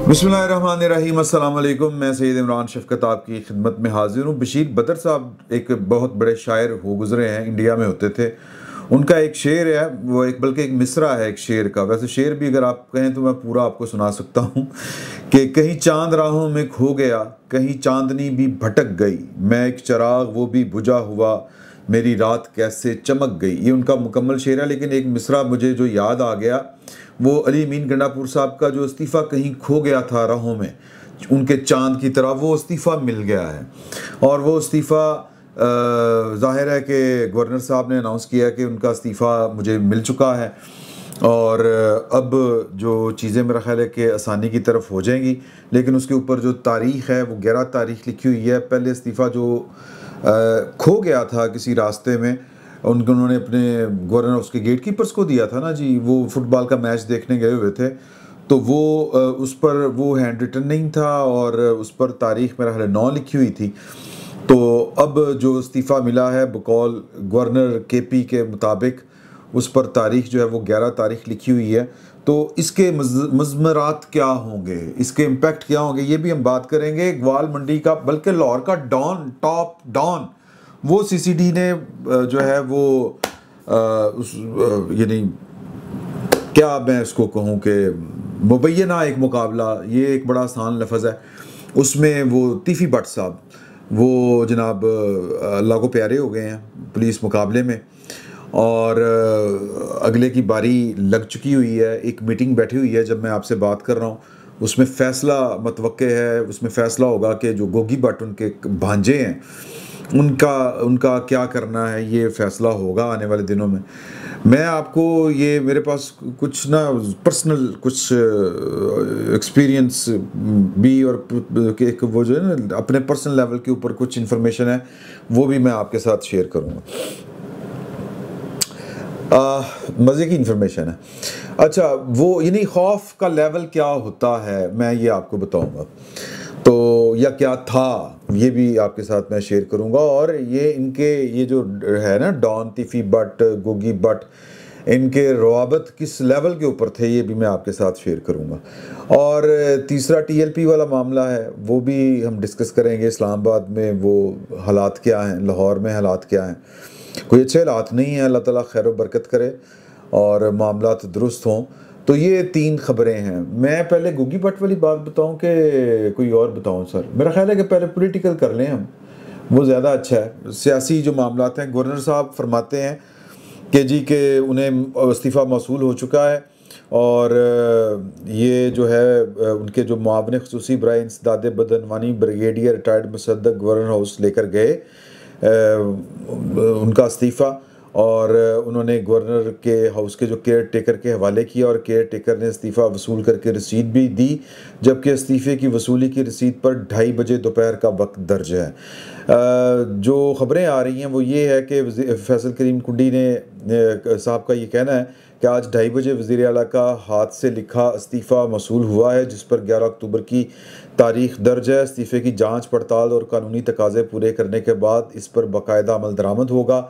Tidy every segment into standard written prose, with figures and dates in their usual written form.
बिस्मिल्लाहिर्रहमानिर्रहीम, अस्सलाम वालेकुम। मैं सैयद इमरान शफ़क़त आपकी खिदमत में हाज़िर हूँ। बशीर बदर साहब एक बहुत बड़े शायर हो गुज़रे हैं, इंडिया में होते थे। उनका एक शेर है, वो एक बल्कि एक मिसरा है एक शेर का। वैसे शेर भी अगर आप कहें तो मैं पूरा आपको सुना सकता हूँ कि कहीं चाँद राहों में खो गया, कहीं चाँदनी भी भटक गई, मैं एक चिराग वो भी बुझा हुआ, मेरी रात कैसे चमक गई। ये उनका मुकम्मल शेर है, लेकिन एक मिसरा मुझे जो याद आ गया वो अली अमीन गंडापुर साहब का जो इस्तीफ़ा कहीं खो गया था राहों में, उनके चाँद की तरह वो इस्तीफ़ा मिल गया है। और वो इस्तीफ़ा ज़ाहिर है कि गवर्नर साहब ने अनाउंस किया कि उनका इस्तीफ़ा मुझे मिल चुका है और अब जो चीज़ें मेरा ख़्याल है कि आसानी की तरफ हो जाएंगी। लेकिन उसके ऊपर जो तारीख़ है वो 11 तारीख़ लिखी हुई है। पहले इस्तीफ़ा जो खो गया था किसी रास्ते में, उन्होंने अपने गवर्नर उसके गेट कीपर्स को दिया था ना जी, वो फुटबॉल का मैच देखने गए हुए थे, तो वो उस पर वो हैंड रिटन नहीं था और उस पर तारीख़ मेरा ख्याल 9 लिखी हुई थी। तो अब जो इस्तीफ़ा मिला है बकौल गवर्नर केपी के मुताबिक, उस पर तारीख़ जो है वो 11 तारीख़ लिखी हुई है। तो इसके मज़मरात क्या होंगे, इसके इम्पैक्ट क्या होंगे, ये भी हम बात करेंगे। ग्वाल मंडी का, बल्कि लाहौर का डॉन, टॉप डॉन, वो सीसीडी ने जो है वो उस यानी क्या मैं इसको कहूँ कि मुबैना एक मुकाबला, ये एक बड़ा आसान लफ्ज़ है, उसमें वो तीफ़ी भट्ट साहब वो जनाब अल्लाह को प्यारे हो गए हैं पुलिस मुकाबले में, और अगले की बारी लग चुकी हुई है। एक मीटिंग बैठी हुई है जब मैं आपसे बात कर रहा हूँ, उसमें फ़ैसला मतवक्के है, उसमें फ़ैसला होगा कि जो गोगी भट्ट उनके भांजे हैं उनका क्या करना है, ये फ़ैसला होगा आने वाले दिनों में। मैं आपको ये मेरे पास कुछ ना पर्सनल कुछ एक्सपीरियंस भी और एक वो जो है ना अपने पर्सनल लेवल के ऊपर कुछ इन्फॉर्मेशन है, वो भी मैं आपके साथ शेयर करूँगा। मज़े की इन्फॉर्मेशन है। अच्छा, वो यानी खौफ का लेवल क्या होता है मैं ये आपको बताऊँगा, तो या क्या था ये भी आपके साथ मैं शेयर करूंगा। और ये इनके ये जो है ना डॉन, तीफ़ी भट्ट, गोगी भट्ट, इनके रवाबत किस लेवल के ऊपर थे ये भी मैं आपके साथ शेयर करूंगा। और तीसरा टीएलपी वाला मामला है, वो भी हम डिस्कस करेंगे। इस्लामाबाद में वो हालात क्या हैं, लाहौर में हालात क्या हैं, कोई अच्छे हालात नहीं हैं। अल्लाह ताला खैर बरकत करे और मामलात दुरुस्त हों। तो ये 3 खबरें हैं। मैं पहले गोगी भट्ट वाली बात बताऊं कि कोई और बताऊं सर? मेरा ख्याल है कि पहले पॉलिटिकल कर लें हम, वो ज़्यादा अच्छा है। सियासी जो मामलात हैं, गवर्नर साहब फरमाते हैं कि जी के उन्हें इस्तीफ़ा मौसूल हो चुका है और ये जो है उनके जो मुआवन ख़ुसूसी बराए इंसदाद बदनवानी ब्रिगेडियर रिटायर्ड मुसद्दक गवर्नर हाउस लेकर गए उनका इस्तीफ़ा, और उन्होंने गवर्नर के हाउस के जो केयर टेकर के हवाले किया और केयर टेकर ने इस्तीफ़ा वसूल करके रसीद भी दी, जबकि इस्तीफ़े की वसूली की रसीद पर 2:30 बजे दोपहर का वक्त दर्ज है। जो ख़बरें आ रही हैं वो ये है कि फैसल करीम कुंडी ने साहब का ये कहना है कि आज 2:30 बजे वज़ीर आला का हाथ से लिखा इस्तीफ़ा मौसूल हुआ है, जिस पर 11 अक्टूबर की तारीख़ दर्ज है। इस्तीफ़े की जाँच पड़ताल और कानूनी तकाज़े पूरे करने के बाद इस पर बाकायदा अमल दरामद होगा।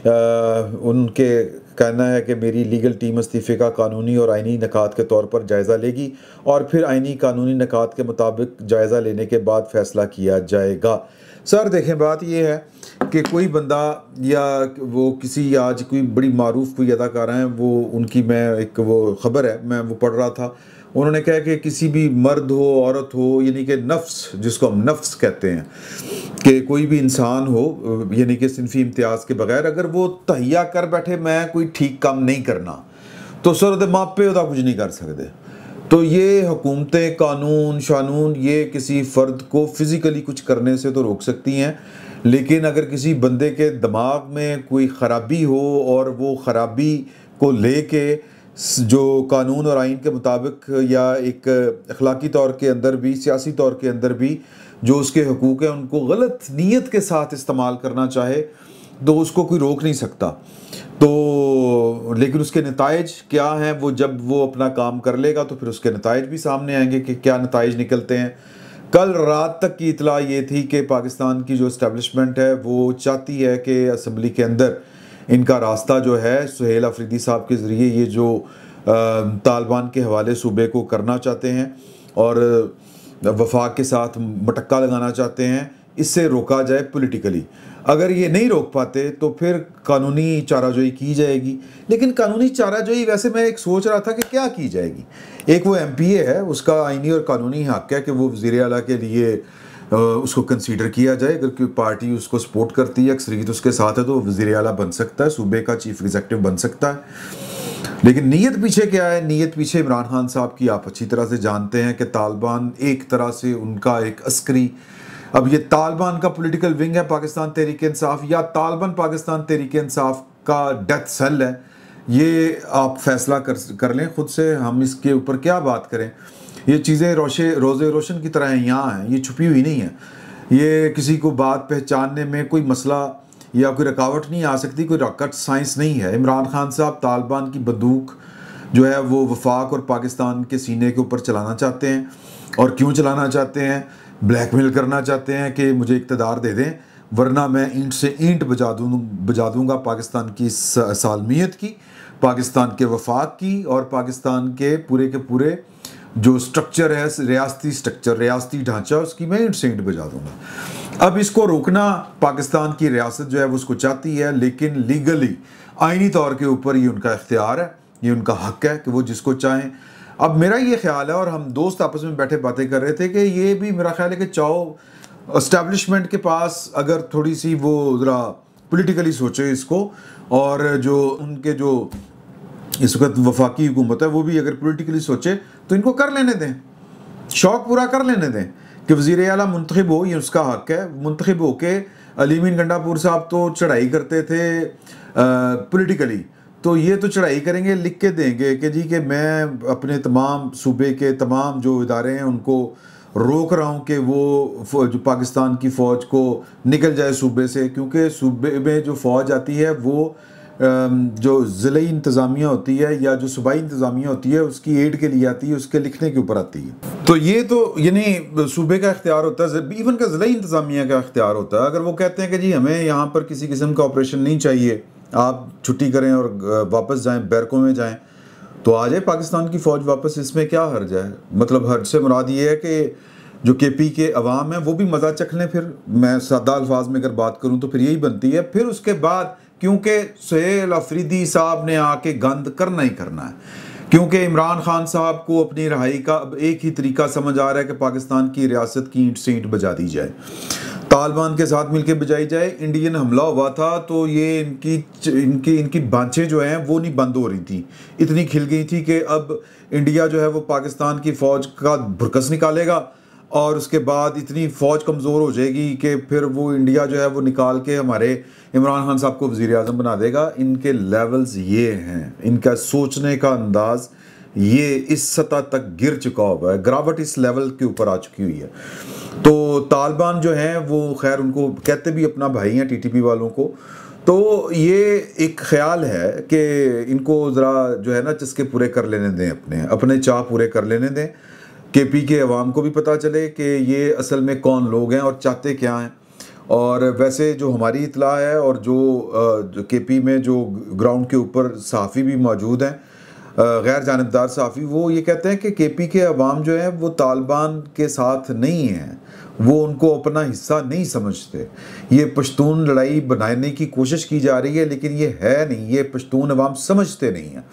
उनके कहना है कि मेरी लीगल टीम इस्तीफ़े का कानूनी और आइनी निकात के तौर पर जायज़ा लेगी और फिर आइनी कानूनी निकात के मुताबिक जायज़ा लेने के बाद फ़ैसला किया जाएगा। सर देखें, बात ये है कि कोई बंदा या वो किसी आज कोई बड़ी मारूफ कोई अदाकारा हैं, वो उनकी मैं एक वो ख़बर है मैं वो पढ़ रहा था, उन्होंने कहा कि किसी भी मर्द हो औरत हो, यानी कि नफ्स जिसको हम नफ्स कहते हैं, कि कोई भी इंसान हो यानी कि सिनफी इम्तियाज़ के बगैर अगर वो तहिया कर बैठे मैं कोई ठीक काम नहीं करना, तो सर दे मापे उदा कुछ नहीं कर सकते। तो ये हुकूमतें, कानून शानून ये किसी फ़र्द को फ़िज़िकली कुछ करने से तो रोक सकती हैं, लेकिन अगर किसी बंदे के दिमाग में कोई ख़राबी हो और वो ख़राबी को लेके जो कानून और आइन के मुताबिक या एक अखलाकी तौर के अंदर भी, सियासी तौर के अंदर भी जो उसके हकूक़ हैं उनको गलत नीयत के साथ इस्तेमाल करना चाहे तो उसको कोई रोक नहीं सकता। तो लेकिन उसके नताइज क्या हैं, वो जब वो अपना काम कर लेगा तो फिर उसके नताइज भी सामने आएंगे कि क्या नताइज निकलते हैं। कल रात तक की इतला ये थी कि पाकिस्तान की जो इस्टेब्लिशमेंट है वो चाहती है कि असम्बली के अंदर इनका रास्ता जो है सुहेल अफरीदी साहब के ज़रिए ये जो तालिबान के हवाले सूबे को करना चाहते हैं, और वफाक के साथ मटक्का लगाना चाहते हैं, इससे रोका जाए पॉलिटिकली। अगर ये नहीं रोक पाते तो फिर कानूनी चाराजोई की जाएगी। लेकिन कानूनी चाराजोई वैसे मैं एक सोच रहा था कि क्या की जाएगी। एक वो एमपीए है, उसका आईनी और कानूनी हक है कि वो वज़ीर आला के लिए उसको कंसीडर किया जाए। अगर कोई पार्टी उसको सपोर्ट करती है, अक्सरियत उसके साथ है, तो वज़ीर आला बन सकता है, सूबे का चीफ एग्जीक्यूटिव बन सकता है। लेकिन नीयत पीछे क्या है? नीयत पीछे इमरान खान साहब की आप अच्छी तरह से जानते हैं कि तालिबान एक तरह से उनका एक अस्करी, अब ये तालिबान का पॉलिटिकल विंग है पाकिस्तान तहरीक इंसाफ, या तालिबान पाकिस्तान तहरीक इंसाफ का डेथ सेल है, ये आप फैसला कर लें खुद से। हम इसके ऊपर क्या बात करें? ये चीज़ें रोज़े रोशन की तरह यहाँ हैं, ये छुपी हुई नहीं है। ये किसी को बात पहचानने में कोई मसला या कोई रुकावट नहीं आ सकती, कोई रॉकेट साइंस नहीं है। इमरान खान साहब तालिबान की बंदूक जो है वो वफाक और पाकिस्तान के सीने के ऊपर चलाना चाहते हैं। और क्यों चलाना चाहते हैं? ब्लैकमेल करना चाहते हैं कि मुझे इक़्तिदार दे दें, वरना मैं ईंट से ईंट बजा दूँगा पाकिस्तान की सालमियत की, पाकिस्तान के वफाक की, और पाकिस्तान के पूरे जो स्ट्रक्चर है, रियासती स्ट्रक्चर, रियासती ढांचा, उसकी मैं ईंट से ईंट बजा दूँगा। अब इसको रोकना पाकिस्तान की रियासत जो है वो उसको चाहती है, लेकिन लीगली आइनी तौर के ऊपर ये उनका इख्तियार है, ये उनका हक है कि वो जिसको चाहें। अब मेरा ये ख्याल है, और हम दोस्त आपस में बैठे बातें कर रहे थे, कि ये भी मेरा ख्याल है कि चाहो एस्टेब्लिशमेंट के पास अगर थोड़ी सी वो ज़रा पॉलिटिकली सोचे इसको, और जो उनके जो इस वक्त वफाकी हुकूमत है वो भी अगर पॉलिटिकली सोचे तो इनको कर लेने दें, शौक़ पूरा कर लेने दें कि वज़ीर आला मुंतखब हो, ये उसका हक है। मुंतखब हो के अलीमीन गंडापुर साहब तो चढ़ाई करते थे पॉलिटिकली, तो ये तो चढ़ाई करेंगे, लिख के देंगे कि जी कि मैं अपने तमाम सूबे के तमाम जो इदारे हैं उनको रोक रहा हूँ कि वो जो पाकिस्तान की फ़ौज को निकल जाए सूबे से, क्योंकि सूबे में जो फ़ौज आती है वो जो ज़िले इंतज़ामिया होती है या जो सूबाई इंतज़ामिया होती है उसकी एड के लिए आती है, उसके लिखने के ऊपर आती है। तो ये तो यानी सूबे का इख्तियार होता है, इवन का ज़िले इंतज़ामिया का इख्तियार होता है। अगर वो कहते हैं कि जी हमें यहाँ पर किसी किस्म का ऑपरेशन नहीं चाहिए, आप छुट्टी करें और वापस जाएँ, बैरकों में जाएँ, तो आ जाए पाकिस्तान की फ़ौज वापस, इसमें क्या हर्ज है? मतलब हर्ज से मुराद ये है कि जो केपी के अवाम है वो भी मज़ा चख लें। फिर मैं सादा अल्फाज में अगर बात करूँ तो फिर यही बनती है। फिर उसके बाद क्योंकि सुहेल अफरीदी साहब ने आके गंद करना ही करना है, क्योंकि इमरान खान साहब को अपनी रहाई का अब एक ही तरीका समझ आ रहा है कि पाकिस्तान की रियासत की ईंट से ईंट बजा दी जाए, तालिबान के साथ मिलकर बजाई जाए। इंडियन हमला हुआ था तो ये इनकी बांछें जो हैं वो नहीं बंद हो रही थी, इतनी खिल गई थी कि अब इंडिया जो है वो पाकिस्तान की फ़ौज का भुरकस निकालेगा, और उसके बाद इतनी फ़ौज कमज़ोर हो जाएगी कि फिर वो इंडिया जो है वो निकाल के हमारे इमरान खान साहब को वज़ीर आज़म बना देगा। इनके लेवल्स ये हैं, इनका सोचने का अंदाज़ ये इस सतह तक गिर चुका हुआ है, गिरावट इस लेवल के ऊपर आ चुकी हुई है। तो तालिबान जो हैं वो खैर उनको कहते भी अपना भाई हैं टीटीपी वालों को, तो ये एक ख्याल है कि इनको ज़रा जो है ना चस्के पूरे कर लेने दें, अपने चाह पूरे कर लेने दें, केपी के अवाम को भी पता चले कि ये असल में कौन लोग हैं और चाहते क्या हैं। और वैसे जो हमारी इतला है और जो केपी में जो ग्राउंड के ऊपर सहाफ़ी भी मौजूद हैं, गैर जानिबदार सहाफ़ी, वो ये कहते हैं कि केपी के अवाम जो है वो तालिबान के साथ नहीं हैं, वो उनको अपना हिस्सा नहीं समझते। ये पश्तून लड़ाई बनाने की कोशिश की जा रही है, लेकिन ये है नहीं, ये पश्तून अवाम समझते नहीं हैं।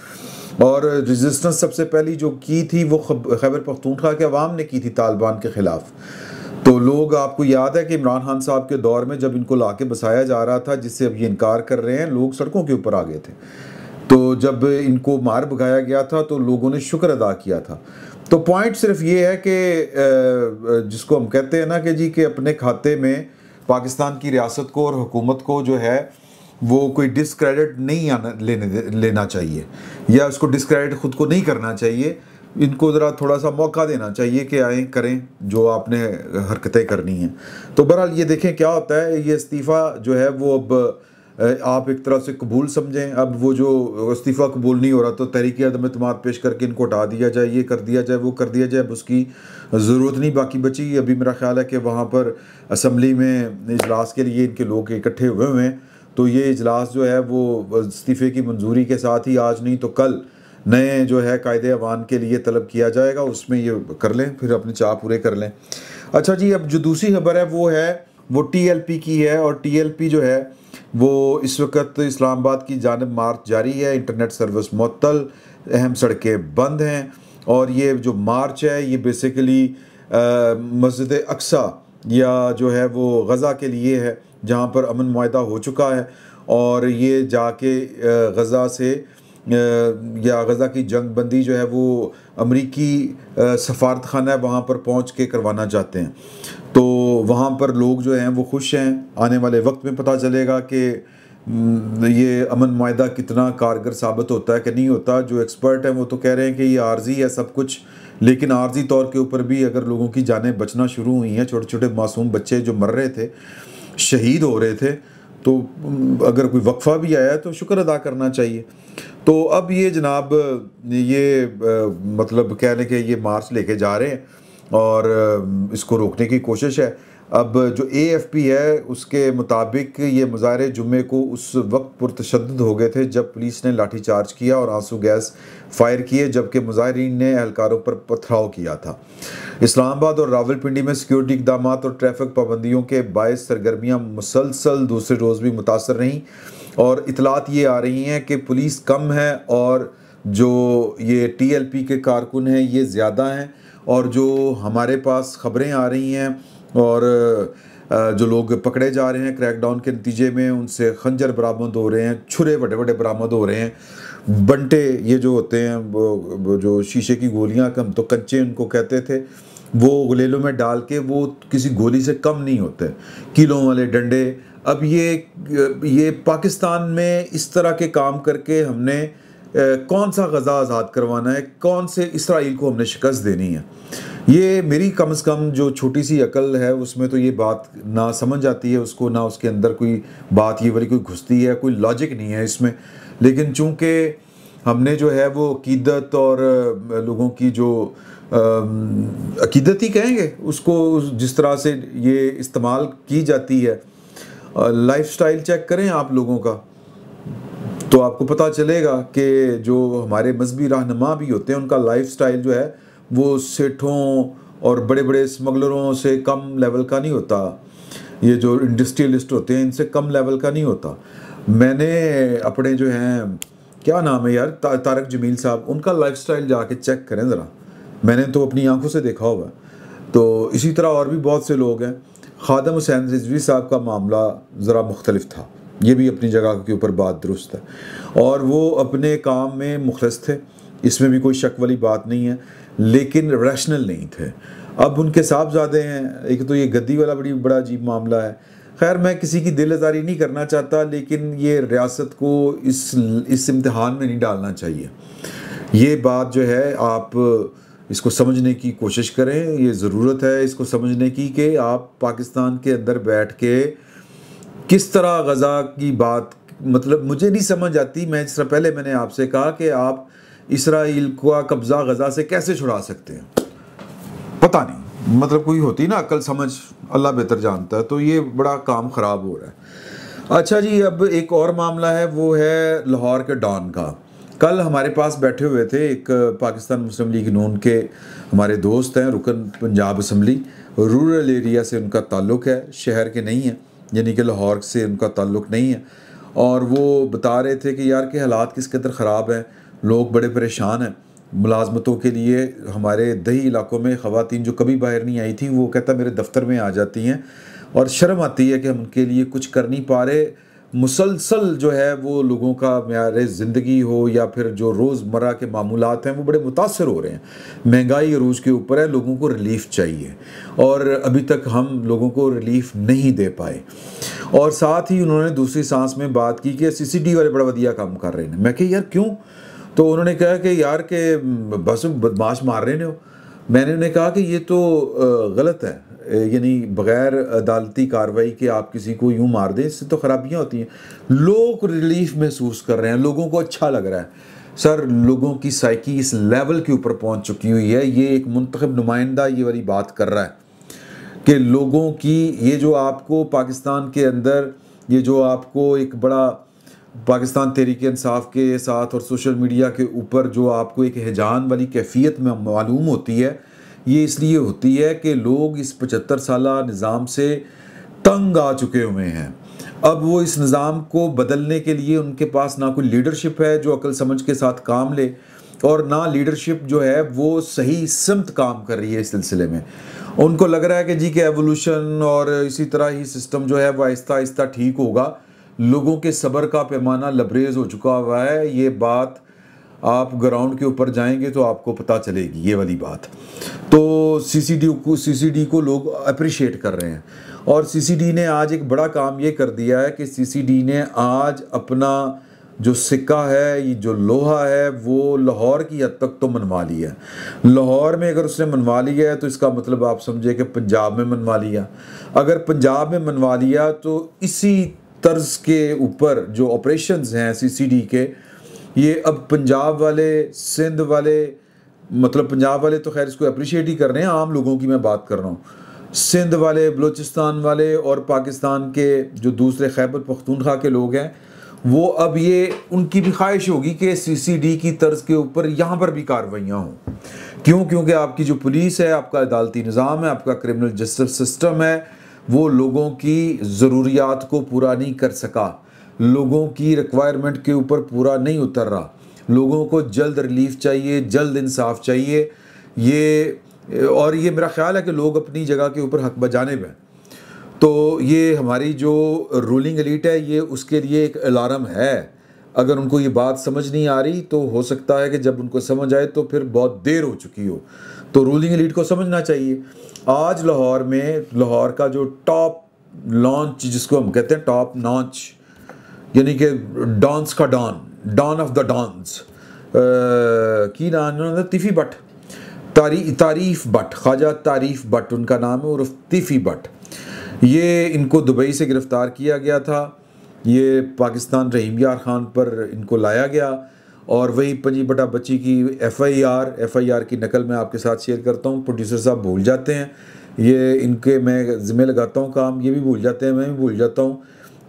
और रेजिस्टेंस सबसे पहली जो की थी वो खैबर पख्तूनख्वा के अवाम ने की थी तालिबान के ख़िलाफ़। तो लोग, आपको याद है कि इमरान खान साहब के दौर में जब इनको ला के बसाया जा रहा था, जिससे अब ये इनकार कर रहे हैं, लोग सड़कों के ऊपर आ गए थे। तो जब इनको मार भगाया गया था तो लोगों ने शुक्र अदा किया था। तो पॉइंट सिर्फ ये है कि जिसको हम कहते हैं ना कि जी के अपने खाते में पाकिस्तान की रियासत को और हुकूमत को जो है वो कोई डिस्क्रेडिट नहीं लेना चाहिए, या उसको डिस्क्रेडिट ख़ुद को नहीं करना चाहिए। इनको ज़रा थोड़ा सा मौका देना चाहिए कि आएँ करें जो आपने हरकतें करनी हैं। तो बहरहाल ये देखें क्या होता है। ये इस्तीफ़ा जो है वो अब आप एक तरह से कबूल समझें। अब वो जो इस्तीफ़ा कबूल नहीं हो रहा तो तहरीक अदम एतमाद पेश करके इनको हटा दिया जाए, ये कर दिया जाए, वो कर दिया जाए, अब उसकी ज़रूरत नहीं बाकी बची। अभी मेरा ख्याल है कि वहाँ पर असम्बली में इजलास के लिए इनके लोग इकट्ठे हुए हैं, तो ये इजलास जो है वो इस्तीफ़े की मंजूरी के साथ ही आज नहीं तो कल नए जो है कायदे अवान के लिए तलब किया जाएगा, उसमें ये कर लें, फिर अपने चाह पूरे कर लें। अच्छा जी, अब जो दूसरी खबर है वो TLP की है, और TLP जो है वो इस वक्त इस्लामाबाद की जानिब मार्च जारी है, इंटरनेट सर्विस मुअत्तल, अहम सड़कें बंद हैं। और ये जो मार्च है ये बेसिकली मस्जिद अक्सा या जो है वो गज़ा के लिए है, जहाँ पर अमन मुआहदा हो चुका है, और ये जाके गज़ा से या गज़ा की जंग बंदी जो है वो अमरीकी सफारत खाना है वहाँ पर पहुँच के करवाना चाहते हैं। तो वहाँ पर लोग जो हैं वो खुश हैं। आने वाले वक्त में पता चलेगा कि ये अमन मुआहदा कितना कारगर साबित होता है कि नहीं होता। जो एक्सपर्ट हैं वो तो कह रहे हैं कि ये आर्जी है सब कुछ, लेकिन आर्जी तौर के ऊपर भी अगर लोगों की जानें बचना शुरू हुई हैं, छोटे छोटे मासूम बच्चे जो मर रहे थे, शहीद हो रहे थे, तो अगर कोई वक्फा भी आया है तो शुक्र अदा करना चाहिए। तो अब ये जनाब ये मतलब कह लें कि ये मार्च लेके जा रहे हैं और इसको रोकने की कोशिश है। अब जो AFP है उसके मुताबिक ये मुजाहरे जुम्मे को उस वक्त पुरतशद्दुद हो गए थे जब पुलिस ने लाठीचार्ज किया और आंसू गैस फायर किए, जबकि मुजाहरीन ने एहलकारों पर पथराव किया था। इस्लामाबाद और रावलपिंडी में सिक्योरिटी इक़दाम और ट्रैफिक पाबंदियों के बायस सरगर्मियाँ मुसलसल दूसरे रोज़ भी मुतासर रहीं, और इतलात ये आ रही हैं कि पुलिस कम है और जो ये TLP के कारकुन हैं ये ज़्यादा हैं। और जो हमारे पास ख़बरें आ रही हैं और जो लोग पकड़े जा रहे हैं क्रैकडाउन के नतीजे में, उनसे खंजर बरामद हो रहे हैं, छुरे बड़े बड़े बरामद हो रहे हैं, बंटे ये जो होते हैं वो जो शीशे की गोलियां, हम तो कंचे उनको कहते थे, वो गुलेलों में डाल के वो किसी गोली से कम नहीं होते, किलों वाले डंडे। अब ये पाकिस्तान में इस तरह के काम करके हमने कौन सा गज़ा आज़ाद करवाना है, कौन से इसराइल को हमने शिकस्त देनी है। ये मेरी कम से कम जो छोटी सी अकल है उसमें तो ये बात ना समझ आती है उसको, ना उसके अंदर कोई बात ये वाली कोई घुसती है, कोई लॉजिक नहीं है इसमें। लेकिन चूँकि हमने जो है वो अकीदत और लोगों की जो अकीदत ही कहेंगे उसको, जिस तरह से ये इस्तेमाल की जाती है, लाइफस्टाइल चेक करें आप लोगों का तो आपको पता चलेगा कि जो हमारे मजहबी रहनुमा भी होते हैं उनका लाइफस्टाइल जो है वो सेठों और बड़े बड़े स्मगलरों से कम लेवल का नहीं होता। ये जो इंडस्ट्रियलिस्ट होते हैं इनसे कम लेवल का नहीं होता। मैंने अपने जो हैं क्या नाम है यार, तारक जमील साहब, उनका लाइफस्टाइल जाके चेक करें ज़रा, मैंने तो अपनी आंखों से देखा हुआ। तो इसी तरह और भी बहुत से लोग हैं। खादम हुसैन रिजवी साहब का मामला ज़रा मुख्तलिफ था, ये भी अपनी जगह के ऊपर बात दुरुस्त है, और वो अपने काम में मुखलिस थे, इसमें भी कोई शक वाली बात नहीं है, लेकिन रैशनल नहीं थे। अब उनके साहबजादे हैं, एक तो ये गद्दी वाला बड़ा अजीब मामला है। खैर मैं किसी की दिल आज़ारी नहीं करना चाहता, लेकिन ये रियासत को इस इम्तिहान में नहीं डालना चाहिए। ये बात जो है आप इसको समझने की कोशिश करें, ये ज़रूरत है इसको समझने की कि आप पाकिस्तान के अंदर बैठ के किस तरह गज़ा की बात, मतलब मुझे नहीं समझ आती। मैं जिस तरह पहले मैंने आपसे कहा कि आप इसराइल का कब्ज़ा गज़ा से कैसे छुड़ा सकते हैं, पता नहीं, मतलब कोई होती ना अक्ल समझ, अल्लाह बेहतर जानता है। तो ये बड़ा काम ख़राब हो रहा है। अच्छा जी, अब एक और मामला है, वो है लाहौर के डॉन का। कल हमारे पास बैठे हुए थे एक पाकिस्तान मुस्लिम लीग नून के हमारे दोस्त हैं, रुकन पंजाब असम्बली, रूरल एरिया से उनका ताल्लुक़ है, शहर के नहीं है, यानी कि लाहौर से उनका ताल्लुक़ नहीं है। और वो बता रहे थे कि यार के हालात किस कदर ख़राब हैं, लोग बड़े परेशान हैं। मुलाजमतों के लिए हमारे दही इलाकों में ख़वातीन जो कभी बाहर नहीं आई थी, वो कहता मेरे दफ्तर में आ जाती हैं और शर्म आती है कि हम उनके लिए कुछ कर नहीं पा रहे। मुसलसल जो है वो लोगों का मेयार ज़िंदगी हो या फिर जो रोज़मर्रा के मामूलात हैं वो बड़े मुतासर हो रहे हैं। महंगाई अरूज के ऊपर है, लोगों को रिलीफ चाहिए और अभी तक हम लोगों को रिलीफ नहीं दे पाए। और साथ ही उन्होंने दूसरी सांस में बात की कि CCD वाले बड़ा वधिया काम कर रहे हैं। मैं कहा यार क्यों? तो उन्होंने कहा कि यार के बस बदमाश मार रहे हो। मैंने उन्हें कहा कि ये तो गलत है, यानी बग़ैर अदालती कार्रवाई के आप किसी को यूँ मार दें, इससे तो ख़राबियाँ होती हैं। लोग रिलीफ महसूस कर रहे हैं, लोगों को अच्छा लग रहा है। सर, लोगों की साइकी इस लेवल के ऊपर पहुँच चुकी हुई है। ये एक मुंतखब नुमाइंदा ये वाली बात कर रहा है कि लोगों की ये जो आपको पाकिस्तान के अंदर ये जो आपको एक बड़ा पाकिस्तान तहरीक इंसाफ के साथ और सोशल मीडिया के ऊपर जो आपको एक हिजान वाली कैफियत में मालूम होती है, ये इसलिए होती है कि लोग इस 75 साला निज़ाम से तंग आ चुके हुए हैं। अब वो इस निज़ाम को बदलने के लिए उनके पास ना कोई लीडरशिप है जो अक्ल समझ के साथ काम ले, और ना लीडरशिप जो है वो सही सिमत काम कर रही है इस सिलसिले में। उनको लग रहा है कि जी कि एवोल्यूशन और इसी तरह ही सिस्टम जो है वो आहिस्ता आहिस्ता ठीक होगा। लोगों के सब्र का पैमाना लबरेज हो चुका हुआ है। ये बात आप ग्राउंड के ऊपर जाएंगे तो आपको पता चलेगी ये वाली बात। तो सीसीडी को लोग अप्रिशिएट कर रहे हैं, और सीसीडी ने आज एक बड़ा काम ये कर दिया है कि सीसीडी ने आज अपना जो सिक्का है, ये जो लोहा है, वो लाहौर की हद तक तो मनवा लिया है। लाहौर में अगर उसने मनवा लिया है तो इसका मतलब आप समझे कि पंजाब में मनवा लिया। अगर पंजाब में मनवा लिया तो इसी तर्ज के ऊपर जो ऑपरेशंस हैं सीसीडी के, ये अब पंजाब वाले, सिंध वाले, मतलब पंजाब वाले तो खैर इसको अप्रिशिएट ही कर रहे हैं, आम लोगों की मैं बात कर रहा हूँ, सिंध वाले, बलूचिस्तान वाले और पाकिस्तान के जो दूसरे खैबर पख्तूनख्वा के लोग हैं, वो अब ये उनकी भी ख्वाहिश होगी कि सीसीडी की तर्ज के ऊपर यहाँ पर भी कार्रवाइयाँ हों। क्यों? क्योंकि आपकी जो पुलिस है, आपका अदालती निज़ाम है, आपका क्रिमिनल जस्टिस सिस्टम है, वो लोगों की ज़रूरियात को पूरा नहीं कर सका, लोगों की रिक्वायरमेंट के ऊपर पूरा नहीं उतर रहा। लोगों को जल्द रिलीफ चाहिए, जल्द इंसाफ चाहिए। और ये मेरा ख्याल है कि लोग अपनी जगह के ऊपर हक बजानिब हैं। तो ये हमारी जो रूलिंग एलीट है, ये उसके लिए एक अलार्म है। अगर उनको ये बात समझ नहीं आ रही तो हो सकता है कि जब उनको समझ आए तो फिर बहुत देर हो चुकी हो। तो रूलिंग एलीट को समझना चाहिए। आज लाहौर में, लाहौर का जो टॉप लॉन्च जिसको हम कहते हैं टॉप नॉच, यानी कि डॉन्स का डॉन ऑफ द डॉन्स की नाम तीफ़ी भट्ट, तारीफ भट्ट, ख्वाजा तारीफ भट्ट उनका नाम है, और तीफ़ी भट्ट। ये इनको दुबई से गिरफ़्तार किया गया था। ये पाकिस्तान रहीम यार ख़ान पर इनको लाया गया, और वही 25/25 की एफ़आईआर की नकल मैं आपके साथ शेयर करता हूँ। प्रोड्यूसर साहब भूल जाते हैं, ये इनके मैं ज़िम्मे लगाता हूँ काम, ये भी भूल जाते हैं, मैं भी भूल जाता हूँ।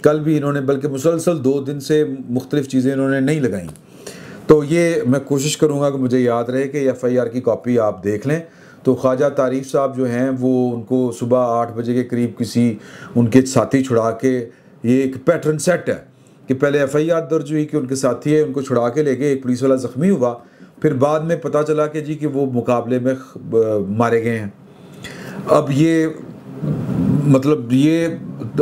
कल भी इन्होंने बल्कि मुसलसल 2 दिन से मुख्तलिफ़ चीज़ें इन्होंने नहीं लगाई। तो ये मैं कोशिश करूँगा कि मुझे याद रहे कि एफ़आईआर की कॉपी आप देख लें। तो ख्वाजा तारीफ साहब जो हैं वो, उनको सुबह 8 बजे के करीब किसी उनके साथी छुड़ा के, ये एक पैटर्न सेट है कि पहले एफ़आईआर दर्ज हुई कि उनके साथी है, उनको छुड़ा के ले गए, एक पुलिस वाला ज़ख्मी हुआ, फिर बाद में पता चला कि जी कि वो मुकाबले में मारे गए हैं। अब ये मतलब ये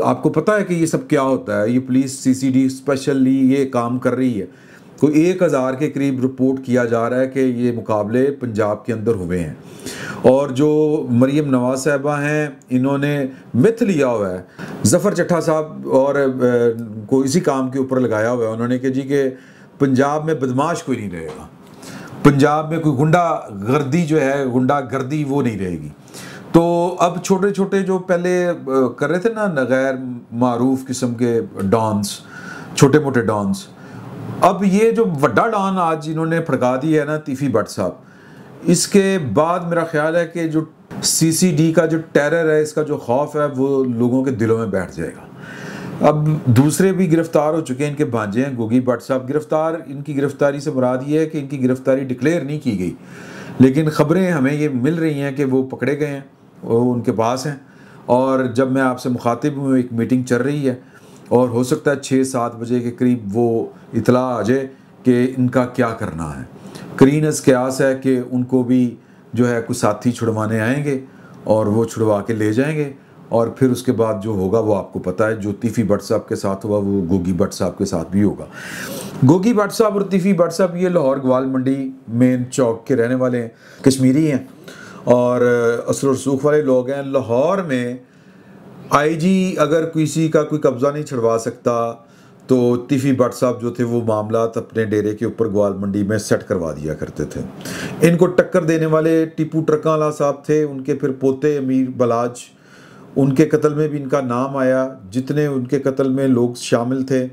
आपको पता है कि ये सब क्या होता है। ये पुलिस सीसीडी स्पेशली ये काम कर रही है। कोई 1000 के करीब रिपोर्ट किया जा रहा है कि ये मुकाबले पंजाब के अंदर हुए हैं। और जो मरीम नवाज साहबा हैं, इन्होंने मिथ लिया हुआ है, ज़फ़र चट्ठा साहब और को इसी काम के ऊपर लगाया हुआ है उन्होंने कि जी के पंजाब में बदमाश कोई नहीं रहेगा, पंजाब में कोई गुंडागर्दी जो है, गुंडागर्दी वो नहीं रहेगी। तो अब छोटे छोटे जो पहले कर रहे थे ना गैर मारूफ किस्म के डॉन्स, छोटे मोटे डॉन्स, अब ये जो बड़ा डॉन आज इन्होंने फड़का दी है ना, तीफ़ी भट्ट साहब, इसके बाद मेरा ख्याल है कि जो सीसीडी का जो टेरर है, इसका जो खौफ है, वो लोगों के दिलों में बैठ जाएगा। अब दूसरे भी गिरफ्तार हो चुके हैं, इनके भांजे हैं गोगी भट्ट साहब गिरफ्तार। इनकी गिरफ्तारी से मुराद ये है कि इनकी गिरफ्तारी डिक्लेयर नहीं की गई, लेकिन ख़बरें हमें ये मिल रही हैं कि वो पकड़े गए हैं, वो उनके पास हैं। और जब मैं आपसे मुखातिब हूँ, एक मीटिंग चल रही है और हो सकता है 6-7 बजे के करीब वो इतला आ जाए कि इनका क्या करना है। करीनस कयास है कि उनको भी जो है कुछ साथी छुड़वाने आएंगे और वो छुड़वा के ले जाएंगे, और फिर उसके बाद जो होगा वो आपको पता है। जो तीफ़ी भट्ट साहब के साथ हुआ वो गोगी भट्ट साहब के साथ भी होगा। गोगी भट्ट साहब और तीफ़ी भट्ट साहब ये लाहौर ग्वाल मंडी मेन चौक के रहने वाले हैं, कश्मीरी हैं और असर रसूख वाले लोग हैं। लाहौर में आईजी अगर किसी का कोई कब्ज़ा नहीं छुड़वा सकता तो तीफ़ी भट्ट साहब जो थे वो मामलात अपने डेरे के ऊपर ग्वाल मंडी में सेट करवा दिया करते थे। इनको टक्कर देने वाले टीपू ट्रकाला साहब थे, उनके फिर पोते अमीर बलाज, उनके कत्ल में भी इनका नाम आया। जितने उनके कत्ल में लोग शामिल थे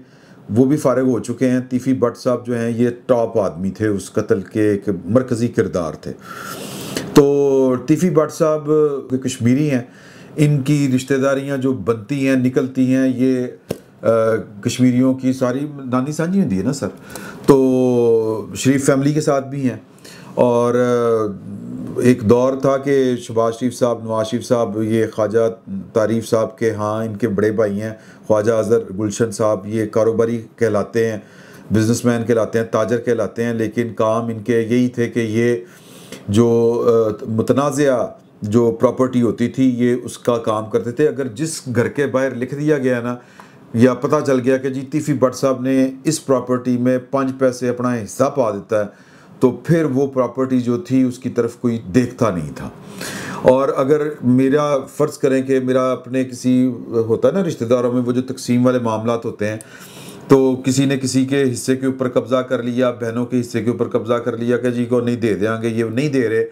वो भी फारिग हो चुके हैं। तीफ़ी भट्ट साहब जो हैं ये टॉप आदमी थे, उस कत्ल के एक मरकज़ी किरदार थे। तो तीफ़ी भट्ट साहब कश्मीरी हैं, इनकी रिश्तेदारियां जो बनती हैं निकलती हैं, ये कश्मीरियों की सारी नानी सांझी होती है ना सर, तो शरीफ फैमिली के साथ भी हैं। और एक दौर था कि शहबाज शरीफ साहब, नवाज शरीफ साहब, ये ख्वाजा तारीफ साहब के हाँ इनके बड़े भाई हैं, ख्वाजा अजहर गुलशन साहब, ये कारोबारी कहलाते हैं, बिजनेसमैन कहलाते हैं, ताजर कहलाते हैं, लेकिन काम इनके यही थे कि ये जो मुतनाज़िया जो प्रॉपर्टी होती थी ये उसका काम करते थे। अगर जिस घर के बाहर लिख दिया गया ना, या पता चल गया कि जी तीफी भट्ट साहब ने इस प्रॉपर्टी में 5 पैसे अपना हिस्सा पा देता है, तो फिर वो प्रॉपर्टी जो थी उसकी तरफ कोई देखता नहीं था। और अगर मेरा फ़र्ज़ करें कि मेरा अपने किसी होता है ना रिश्तेदारों में वो जो तकसीम वाले मामलात होते हैं, तो किसी ने किसी के हिस्से के ऊपर कब्ज़ा कर लिया, बहनों के हिस्से के ऊपर कब्ज़ा कर लिया कि जी को नहीं दे देंगे, ये नहीं दे रहे,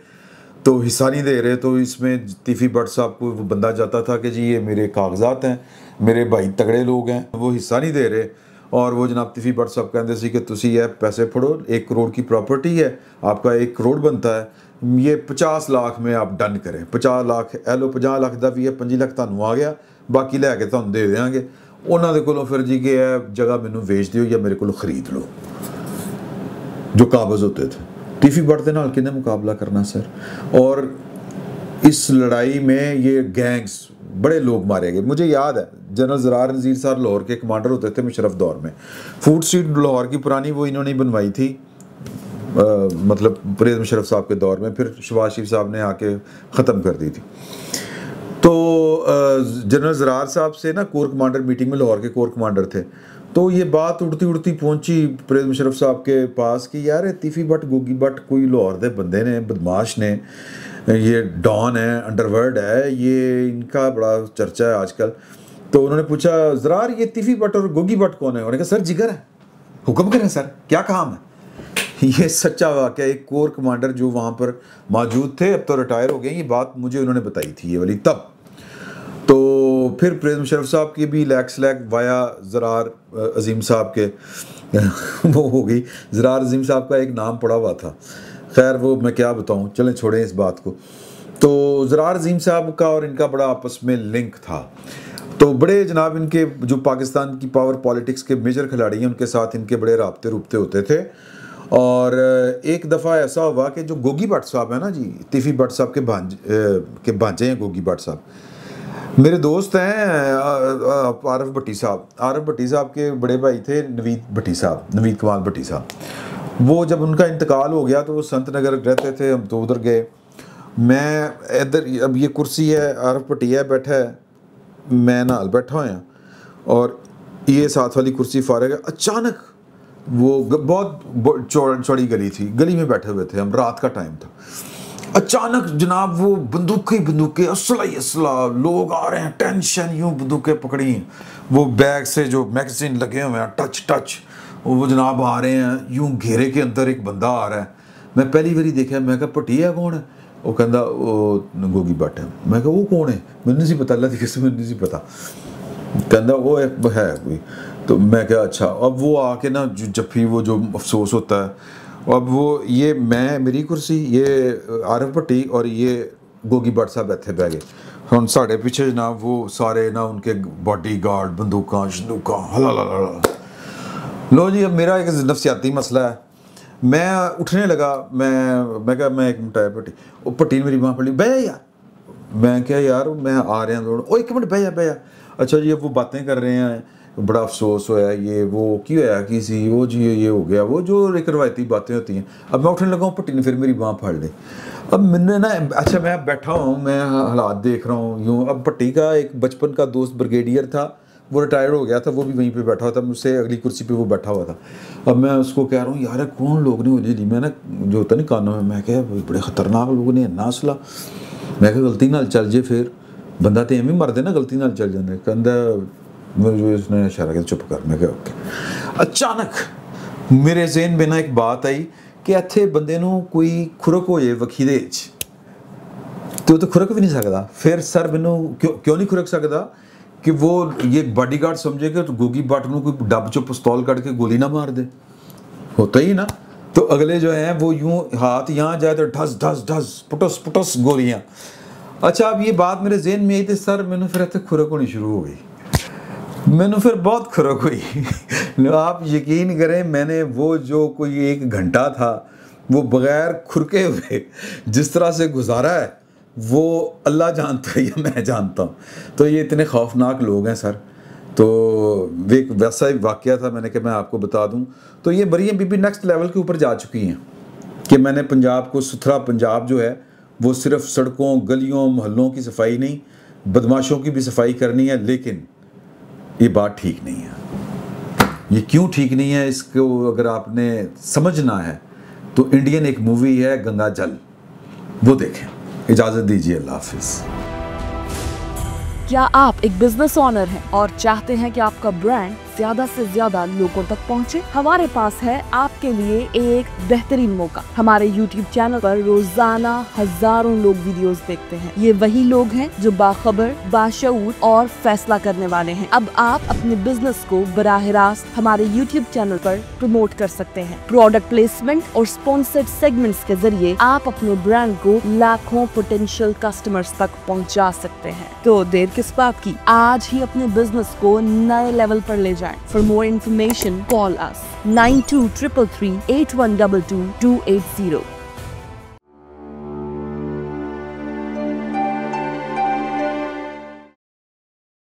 तो हिस्सा नहीं दे रहे, तो इसमें तीफी भट्ट साहब को वो बंदा जाता था कि जी ये मेरे कागजात हैं, मेरे भाई तगड़े लोग हैं, वो हिस्सा नहीं दे रहे। और वो जनाब तीफी भट्ट साहब कहते सी कि तुसी ये पैसे फड़ो, 1 करोड़ की प्रॉपर्टी है, आपका 1 करोड़ बनता है, ये 50 लाख में आप डन करें, 50 लाख लो, 50 लाख का भी है, 5 लाख तुहानू आ गया, बाकी लैके तुहानू दे देंगे। उन्होंने कोलों फिर जी कि जगह मैनू वेच दिओ या मेरे को खरीद लो, जो काबज़ होते थे। तीफी भट्ट के नाल किन्ने मुकाबला करना सर। और इस लड़ाई में ये गैंग्स बड़े लोग मारे गए। मुझे याद है जनरल ज़रार नज़ीर साहब लाहौर के कमांडर होते थे मुशर्रफ दौर में। फूड स्ट्रीट लाहौर की पुरानी वो इन्होंने बनवाई थी, मतलब परवेज़ मुशर्रफ साहब के दौर में, फिर शहबाज शरीफ साहब ने आके ख़त्म कर दी थी। तो जनरल ज़रार साहब से ना कोर कमांडर मीटिंग में, लाहौर के कोर कमांडर थे, तो ये बात उड़ती उड़ती पहुंची परवेज़ मुशर्रफ साहब के पास कि यार तीफी भट्ट गोगी भट्ट कोई लाहौर के बंदे ने, बदमाश ने, ये डॉन है, अंडरवर्ल्ड है, ये इनका बड़ा चर्चा है आजकल। तो उन्होंने पूछा ज़रार ये तीफी भट्ट और गोगी भट्ट कौन है? उन्होंने कहा सर जिगर है, हुक्म करें सर, क्या काम है। ये सच्चा वाक़या, एक कोर कमांडर जो वहाँ पर मौजूद थे, अब तो रिटायर हो गए, ये बात मुझे उन्होंने बताई थी ये वाली तब। तो फिर परवेज़ मुशर्रफ साहब की भी लैक स्लैक वाया ज़रार अज़ीम साहब के वो हो गई। ज़रार अज़ीम साहब का एक नाम पड़ा हुआ था, खैर वो मैं क्या बताऊं, चलें छोड़ें इस बात को। तो ज़रार अज़ीम साहब का और इनका बड़ा आपस में लिंक था। तो बड़े जनाब इनके जो पाकिस्तान की पावर पॉलिटिक्स के मेजर खिलाड़ी हैं, उनके साथ इनके बड़े राब्ते रुबते होते थे। और एक दफ़ा ऐसा हुआ कि जो गोगी भट्ट साहब है ना जी, तीफी भट्ट साहब के भांजे हैं गोगी भट्ट साहब, मेरे दोस्त हैं आरफ भट्टी साहब। आरफ भट्टी साहब के बड़े भाई थे नवीद भट्टी साहब, नवीद कमाल भट्टी साहब। वो जब उनका इंतकाल हो गया तो वो संत नगर रहते थे, हम तो उधर गए। मैं इधर, अब ये कुर्सी है, आरफ भट्टिया बैठा है, मैं नाल बैठा होया, और ये साथ वाली कुर्सी फारग है। अचानक वो बहुत चौड़ी गली थी, गली में बैठे हुए थे हम, रात का टाइम था। अचानक जनाब वो बंदूकें असला ही असला, लोग आ रहे हैं, टेंशन, यूं बंदूकें पकड़ी, वो बैग से जो मैगजीन लगे हुए हैं, टच वो जनाब आ रहे हैं, यूं घेरे के अंदर एक बंदा आ रहा है। मैं पहली बारी देखा, मैं कहा भट्टिया कौन है? वो कहता वो गोगी भट्ट है। मैं कहा वो कौन है? मैंने नहीं पता, अल्लाह किसी मैंने नहीं पता। कहता वो है कोई। तो मैं कहा अच्छा। अब वो आके ना जब भी वो जो अफसोस होता है, अब वो ये मैं, मेरी कुर्सी, ये आरफ भट्टी और ये गोगी भट्ट साहब इत्थे बह गए। हम साढ़े पीछे जनाब वो सारे ना उनके बॉडी गार्ड, बंदूकां शंदूकां, हला। लो जी, अब मेरा एक नफसियाती मसला है। मैं उठने लगा, मैं कहा मैं एक मिनट आया भट्टी, वो भट्टी ने मेरी बांह पकड़ी, बह यार। मैं क्या यार, मैं आ रहा हूँ, ओ एक मिनट बह जा। अच्छा जी, अब वो बातें कर रहे हैं, बड़ा अफसोस होया, ये वो की होया किसी, वो जी ये हो गया, वो जो एक रवायती बातें होती हैं। अब मैं उठने लगा हूँ, भट्टी ने फिर मेरी बांह फाड़ ली। अब मैंने ना, अच्छा मैं बैठा हूँ, मैं हालात देख रहा हूँ यूँ। अब भट्टी का एक बचपन का दोस्त ब्रिगेडियर था, वो रिटायर्ड हो गया था, वो भी वहीं पे बैठा हुआ था, मुझसे अगली कुर्सी पे वो बैठा हुआ था। अब मैं उसको कह रहा हूँ यार कौन लोग ने जी, मैं ना जो होता नहीं कानों में, मैं क्या बड़े ख़तरनाक लोगों ने इन्ना असला। मैं क्या गलती नाल चल जे, फिर बंदा तो एवं मरदे ना, गलती नाल चल जाते। कहता मुझे उसने इशारा किया चुप कर। मैं क्या ओके। अचानक मेरे ज़हन में ना एक बात आई कि इत्थे बंदे नूं कोई खुरक हो जाए वखी दे विच, तो खुरक भी नहीं सकता। फिर सर मैनू क्यों नहीं खुरक सकता कि वो ये बॉडीगार्ड समझे कि तो गोगी भट्ट नूं कोई डब चो पिस्तौल कट के गोली ना मार दे, होता ही ना। तो अगले जो हैं वो यूं हाथ यहाँ जाए तो ढस ढस ढस पुटस गोलियाँ। अच्छा, अब ये बात मेरे ज़हन में आई तो सर मैंने फिर इतने खुरक होनी शुरू हो गई। मैंने फिर बहुत खुरक हुई। आप यकीन करें, मैंने वो जो कोई 1 घंटा था वो बगैर खुरके हुए जिस तरह से गुजारा है, वो अल्लाह जानता है या मैं जानता हूँ। तो ये इतने खौफनाक लोग हैं सर। तो एक वैसा ही वाक़या था, मैंने कहा मैं आपको बता दूँ। तो ये मरियम बीबी नेक्स्ट लेवल के ऊपर जा चुकी हैं कि मैंने पंजाब को सुथरा पंजाब जो है वो सिर्फ सड़कों, गलियों, मोहल्लों की सफाई नहीं, बदमाशों की भी सफाई करनी है। लेकिन ये बात ठीक नहीं है। ये क्यों ठीक नहीं है, इसको अगर आपने समझना है तो इंडियन एक मूवी है गंगा जल, वो देखें। इजाज़त दीजिए, अल्लाह हाफिज़। क्या आप एक बिजनेस ओनर हैं और चाहते हैं कि आपका ब्रांड ज्यादा से ज्यादा लोगों तक पहुंचे? हमारे पास है आपके लिए एक बेहतरीन मौका। हमारे YouTube चैनल पर रोजाना हजारों लोग वीडियोस देखते हैं। ये वही लोग हैं जो बाखबर, बाशऊर और फैसला करने वाले हैं। अब आप अपने बिजनेस को बराह रास्त हमारे YouTube चैनल पर प्रमोट कर सकते हैं। प्रोडक्ट प्लेसमेंट और स्पॉन्सर्ड सेगमेंट्स के जरिए आप अपने ब्रांड को लाखों पोटेंशियल कस्टमर्स तक पहुंचा सकते हैं। तो देर किस बात की, आज ही अपने बिजनेस को नए लेवल पर ले जाएं। For more information, call us 9233 8122 280.